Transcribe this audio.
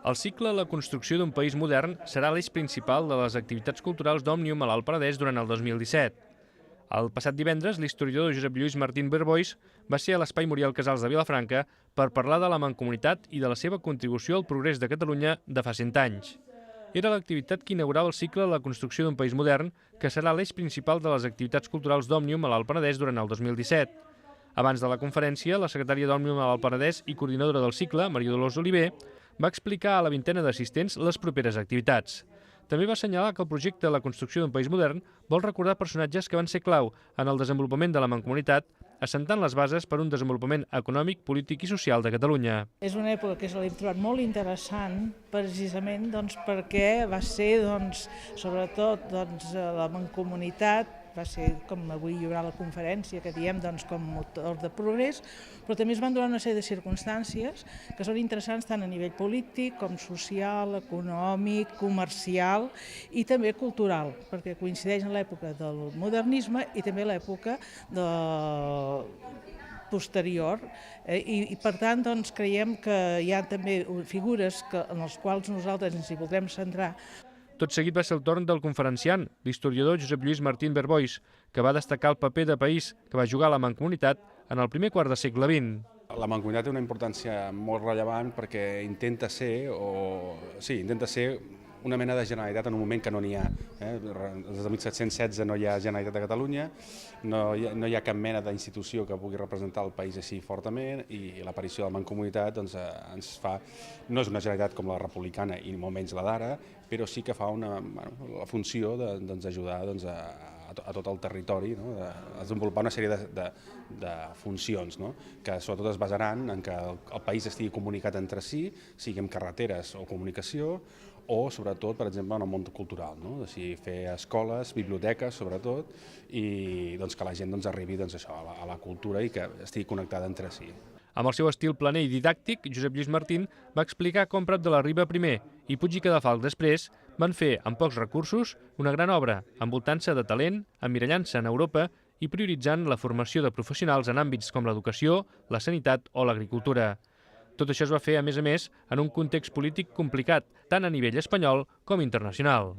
El cicle La construcció d'un país modern serà l'eix principal de les activitats culturals d'Òmnium a l'Alt Penedès durant el 2017. El passat divendres, l'historiador Josep Lluís Martín Berboix va ser a l'Espai Muriel Casals de Vilafranca per parlar de la Mancomunitat i de la seva contribució al progrés de Catalunya de fa 100 anys. Era l'activitat que inaugurava el cicle La construcció d'un país modern, que serà l'eix principal de les activitats culturals d'Òmnium a l'Alt Penedès durant el 2017. Abans de la conferència, la secretària d'Òmnium a l'Alt Penedès i coordinadora del cicle, Maria Dolors Oliver, va explicar a la vintena d'assistents les properes activitats. També va assenyalar que el projecte La construcció d'un país modern vol recordar personatges que van ser clau en el desenvolupament de la Mancomunitat, assentant les bases per un desenvolupament econòmic, polític i social de Catalunya. És una època que l'hem trobat molt interessant precisament perquè va ser, sobretot, la Mancomunitat, va ser com avui hi haurà la conferència que diem com motor de progrés, però també es van donar una sèrie de circumstàncies que són interessants tant a nivell polític com social, econòmic, comercial i també cultural, perquè coincideix en l'època del modernisme i també l'època posterior i per tant creiem que hi ha també figures en les quals nosaltres ens hi voldrem centrar. Tot seguit va ser el torn del conferenciant, l'historiador Josep Lluís Martín Berboix, que va destacar el paper de país que va jugar la Mancomunitat en el primer quart de segle XX. La Mancomunitat té una importància molt rellevant perquè intenta ser una mena de generalitat en un moment que no n'hi ha. Des de 1716 no hi ha Generalitat de Catalunya, no hi ha cap mena d'institució que pugui representar el país així fortament i l'aparició de la Mancomunitat ens fa, no és una generalitat com la republicana i molt menys la d'ara, però sí que fa la funció d'ajudar a tot el territori, a desenvolupar una sèrie de funcions que sobretot es basaran en que el país estigui comunicat entre si, sigui amb carreteres o comunicació, o sobretot, per exemple, en el món cultural, fer escoles, biblioteques, sobretot, i que la gent arribi a la cultura i que estigui connectada entre si. Amb el seu estil planer i didàctic, Josep Lluís Martín va explicar com Prat de la Riba primer i Puig i Cadafalch després van fer, amb pocs recursos, una gran obra, envoltant-se de talent, emmirallant-se en Europa i prioritzant la formació de professionals en àmbits com l'educació, la sanitat o l'agricultura. Tot això es va fer, a més, en un context polític complicat, tant a nivell espanyol com internacional.